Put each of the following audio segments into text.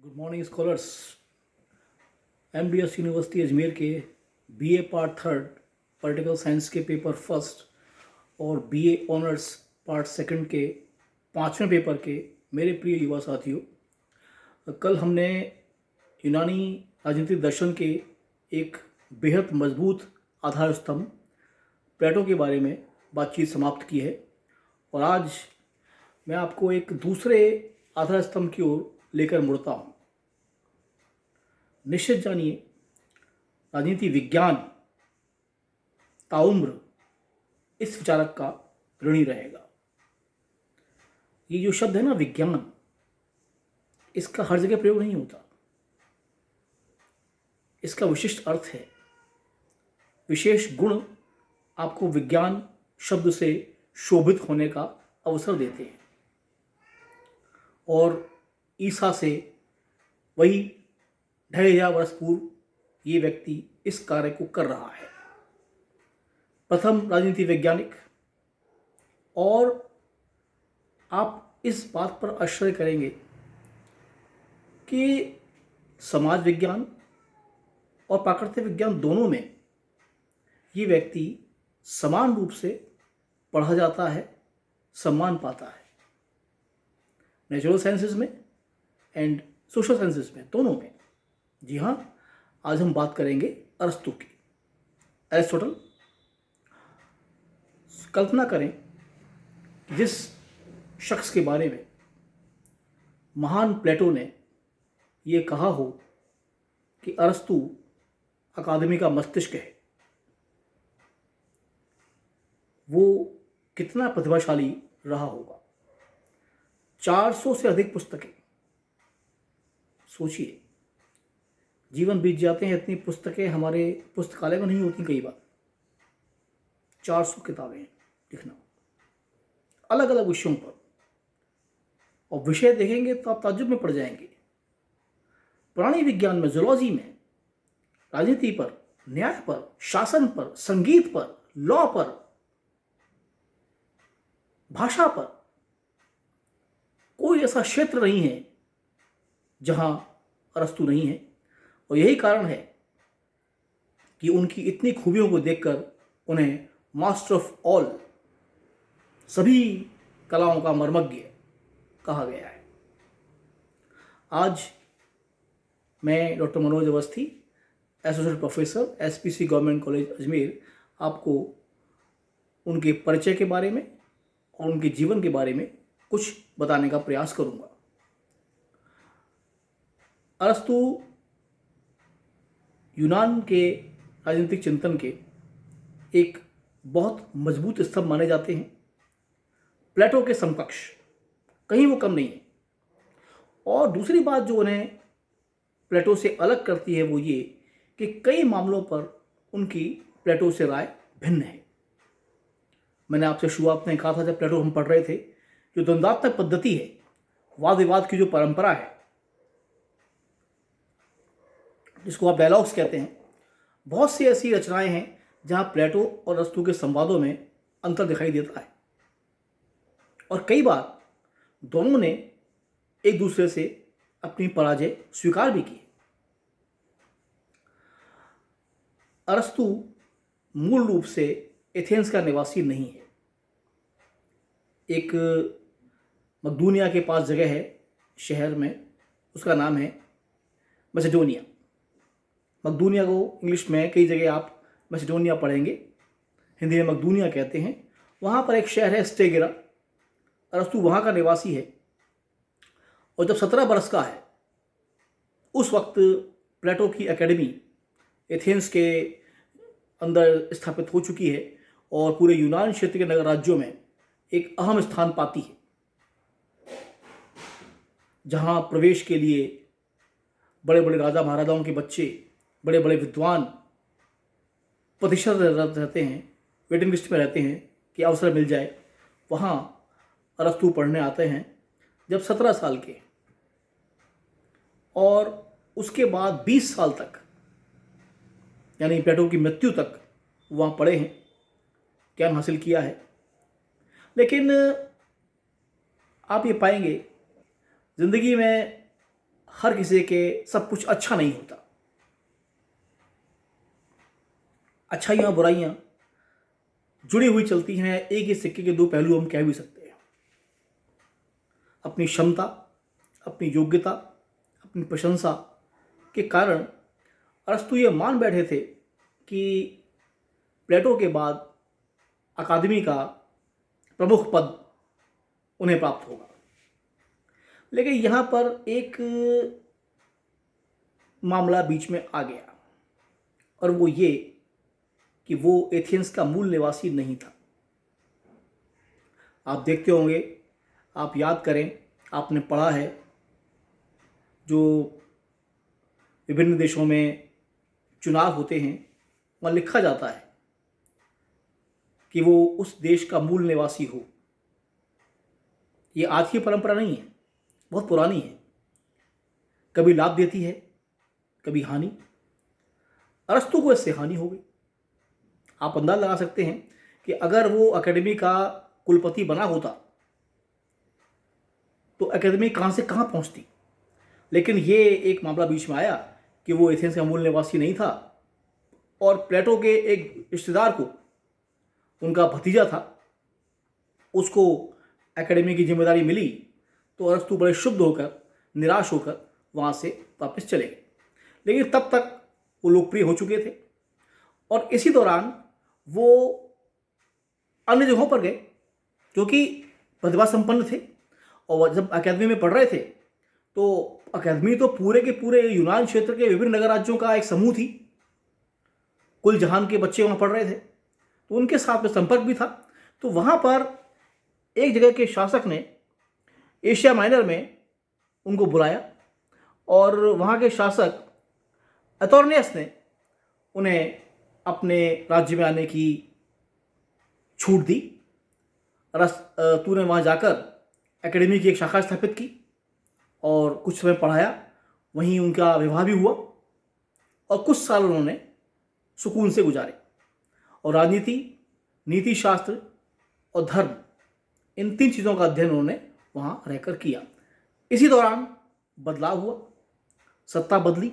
Good morning scholars. MDS university Ajmer के BA part third political science के paper first और BA honours part second के पाँचवें paper के मेरे प्रिय युवा साथियों, कल हमने यूनानी राजनीतिक दर्शन के एक बेहद मजबूत आधार स्तंभ प्लेटो के बारे में बातचीत समाप्त की है और आज मैं आपको एक दूसरे आधार स्तंभ की ओर लेकर मुड़ता हूँ। निश्चित जानिए, राजनीति विज्ञान ताउम्र इस विचारक का ऋणी रहेगा। ये जो शब्द है ना विज्ञान, इसका हर जगह प्रयोग नहीं होता। इसका विशिष्ट अर्थ है, विशेष गुण आपको विज्ञान शब्द से शोभित होने का अवसर देते हैं। और ईसा से वही 2500 वर्ष पूर्व ये व्यक्ति इस कार्य को कर रहा है, प्रथम राजनीति वैज्ञानिक। और आप इस बात पर आश्चर्य करेंगे कि समाज विज्ञान और प्राकृतिक विज्ञान दोनों में ये व्यक्ति समान रूप से पढ़ा जाता है, सम्मान पाता है। नेचुरल साइंसेज में एंड सोशल साइंसेज में, दोनों में। जी हाँ, आज हम बात करेंगे अरस्तु की, एरिस्टोटल। कल्पना करें जिस शख्स के बारे में महान प्लेटो ने ये कहा हो कि अरस्तु अकादमी का मस्तिष्क है, वो कितना प्रतिभाशाली रहा होगा। 400 से अधिक पुस्तकें, सोचिए, जीवन बीत जाते हैं, इतनी पुस्तकें हमारे पुस्तकालय में नहीं होती कई बार। 400 किताबें लिखना अलग अलग विषयों पर, और विषय देखेंगे तो आप ताज्जुब में पड़ जाएंगे। प्राणी विज्ञान में, जूलॉजी में, राजनीति पर, न्याय पर, शासन पर, संगीत पर, लॉ पर, भाषा पर, कोई ऐसा क्षेत्र नहीं है जहां अरस्तु नहीं है। और यही कारण है कि उनकी इतनी खूबियों को देखकर उन्हें मास्टर ऑफ ऑल, सभी कलाओं का मर्मज्ञ कहा गया है। आज मैं doctor Manoj Awasthi, associate professor, SPC government college Ajmer, आपको उनके परिचय के बारे में और उनके जीवन के बारे में कुछ बताने का प्रयास करूंगा। अरस्तु यूनान के राजनीतिक चिंतन के एक बहुत मजबूत स्तंभ माने जाते हैं। प्लेटो के समकक्ष, कहीं वो कम नहीं है। और दूसरी बात जो उन्हें प्लेटो से अलग करती है वो ये कि कई मामलों पर उनकी प्लेटो से राय भिन्न है। मैंने आपसे शुरुआत में कहा था, जब प्लेटो हम पढ़ रहे थे, जो द्वंद्वात्मक पद्धति है, वाद विवाद की जो परंपरा है, जिसको आप डायलॉग्स कहते हैं, बहुत सी ऐसी रचनाएं हैं जहां प्लेटो और अरस्तु के संवादों में अंतर दिखाई देता है। और कई बार दोनों ने एक दूसरे से अपनी पराजय स्वीकार भी की। अरस्तु मूल रूप से एथेंस का निवासी नहीं है। एक मकदूनिया के पास जगह है शहर में, उसका नाम है मैसेडोनिया। मकदूनिया को इंग्लिश में कई जगह आप मैसेडोनिया पढ़ेंगे, हिंदी में मकदूनिया कहते हैं। वहाँ पर एक शहर है स्टेगिरा, अरस्तु वहाँ का निवासी है। और जब 17 बरस का है, उस वक्त प्लेटो की एकेडमी एथेंस के अंदर स्थापित हो चुकी है और पूरे यूनान क्षेत्र के नगर राज्यों में एक अहम स्थान पाती है, जहाँ प्रवेश के लिए बड़े बड़े राजा महाराजाओं के बच्चे, बड़े बड़े विद्वान प्रतिशत रहते हैं, वेटिंग लिस्ट में रहते हैं कि अवसर मिल जाए। वहाँ अरस्तु पढ़ने आते हैं जब 17 साल के, और उसके बाद 20 साल तक, यानी प्लेटो की मृत्यु तक वहाँ पढ़े हैं, ज्ञान हासिल किया है। लेकिन आप ये पाएंगे ज़िंदगी में हर किसी के सब कुछ अच्छा नहीं होता। अच्छाइयाँ बुराइयाँ जुड़ी हुई चलती हैं, एक ही सिक्के के दो पहलू हम कह भी सकते हैं। अपनी क्षमता, अपनी योग्यता, अपनी प्रशंसा के कारण अरस्तु ये मान बैठे थे कि प्लेटो के बाद अकादमी का प्रमुख पद उन्हें प्राप्त होगा। लेकिन यहाँ पर एक मामला बीच में आ गया, और वो ये कि वो एथेंस का मूल निवासी नहीं था। आप देखते होंगे, आप याद करें, आपने पढ़ा है, जो विभिन्न देशों में चुनाव होते हैं वहाँ लिखा जाता है कि वो उस देश का मूल निवासी हो। ये आज की परंपरा नहीं है, बहुत पुरानी है। कभी लाभ देती है, कभी हानि। अरस्तु को इससे हानि हो गई। आप अंदाज लगा सकते हैं कि अगर वो एकेडमी का कुलपति बना होता तो एकेडमी कहाँ से कहाँ पहुँचती। लेकिन ये एक मामला बीच में आया कि वो एथेंस का मूल निवासी नहीं था, और प्लेटो के एक रिश्तेदार को, उनका भतीजा था, उसको एकेडमी की जिम्मेदारी मिली। तो अरस्तु बड़े शुद्ध होकर, निराश होकर वहाँ से वापस चले गए। लेकिन तब तक वो लोकप्रिय हो चुके थे, और इसी दौरान वो अन्य जगहों पर गए जो कि प्रतिभा संपन्न थे। और जब अकादमी में पढ़ रहे थे तो अकादमी तो पूरे के पूरे यूनान क्षेत्र के विभिन्न नगर राज्यों का एक समूह थी। कुल जहान के बच्चे वहाँ पढ़ रहे थे, तो उनके साथ में संपर्क भी था। तो वहाँ पर एक जगह के शासक ने एशिया माइनर में उनको बुलाया, और वहाँ के शासक एतोर्नियस ने उन्हें अपने राज्य में आने की छूट दी। अरस्तु ने वहाँ जाकर एकेडमी की एक शाखा स्थापित की और कुछ समय पढ़ाया। वहीं उनका विवाह भी हुआ, और कुछ साल उन्होंने सुकून से गुजारे। और राजनीति, नीति शास्त्र और धर्म, इन तीन चीज़ों का अध्ययन उन्होंने वहाँ रहकर किया। इसी दौरान बदलाव हुआ, सत्ता बदली,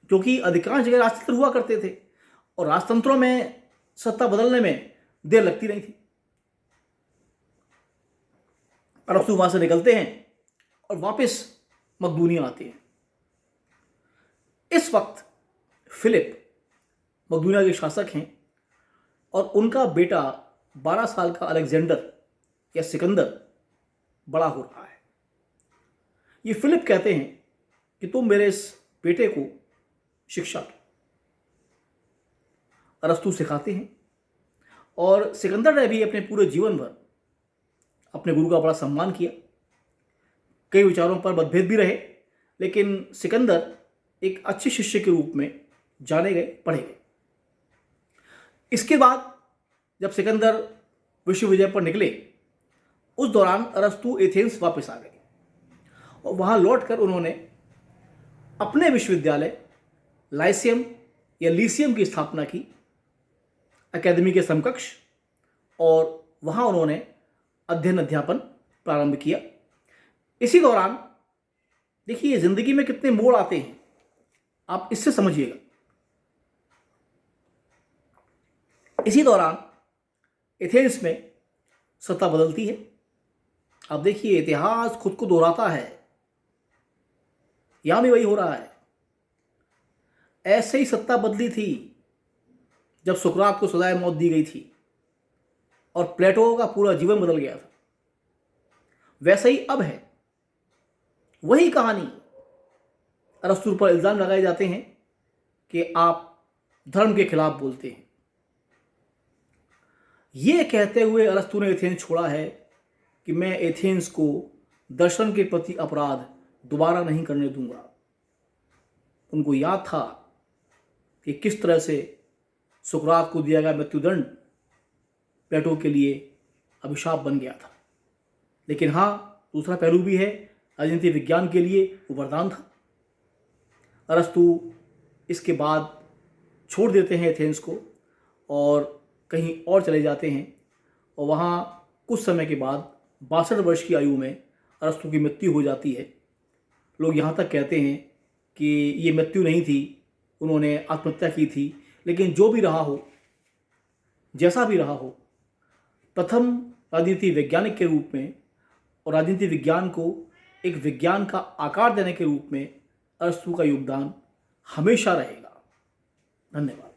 क्योंकि अधिकांश जगह राजतंत्र हुआ करते थे, और राजतंत्रों में सत्ता बदलने में देर लगती नहीं थी। अरस्तु वहाँ से निकलते हैं और वापस मकदूनिया आते हैं। इस वक्त फिलिप मकदूनिया के शासक हैं, और उनका बेटा 12 साल का अलेक्जेंडर या सिकंदर बड़ा हो रहा है। ये फिलिप कहते हैं कि तुम मेरे इस बेटे को शिक्षा दो। अरस्तु सिखाते हैं, और सिकंदर ने भी अपने पूरे जीवन भर अपने गुरु का बड़ा सम्मान किया। कई विचारों पर मतभेद भी रहे, लेकिन सिकंदर एक अच्छे शिष्य के रूप में जाने गए, पढ़े गए। इसके बाद जब सिकंदर विश्व विजय पर निकले, उस दौरान अरस्तु एथेंस वापस आ गए, और वहाँ लौटकर उन्होंने अपने विश्वविद्यालय लाइसियम या लीसियम की स्थापना की, एकेडमी के समकक्ष, और वहाँ उन्होंने अध्ययन अध्यापन प्रारंभ किया। इसी दौरान देखिए जिंदगी में कितने मोड़ आते हैं, आप इससे समझिएगा। इसी दौरान एथेंस में सत्ता बदलती है। अब देखिए इतिहास खुद को दोहराता है, यहां भी वही हो रहा है। ऐसे ही सत्ता बदली थी जब सुकरात को सजाए मौत दी गई थी और प्लेटो का पूरा जीवन बदल गया था। वैसे ही अब है, वही कहानी। अरस्तु पर इल्जाम लगाए जाते हैं कि आप धर्म के खिलाफ बोलते हैं। ये कहते हुए अरस्तु ने एथेंस छोड़ा है कि मैं एथेंस को दर्शन के प्रति अपराध दोबारा नहीं करने दूंगा। उनको याद था कि किस तरह से सुकरात को दिया गया मृत्युदंड प्लेटो के लिए अभिशाप बन गया था। लेकिन हाँ, दूसरा पहलू भी है, राजनीति विज्ञान के लिए वो वरदान था। अरस्तु इसके बाद छोड़ देते हैं एथेंस को और कहीं और चले जाते हैं, और वहाँ कुछ समय के बाद 62 वर्ष की आयु में अरस्तु की मृत्यु हो जाती है। लोग यहाँ तक कहते हैं कि ये मृत्यु नहीं थी, उन्होंने आत्महत्या की थी। लेकिन जो भी रहा हो, जैसा भी रहा हो, प्रथम राजनीति वैज्ञानिक के रूप में और राजनीति विज्ञान को एक विज्ञान का आकार देने के रूप में अरस्तू का योगदान हमेशा रहेगा। धन्यवाद।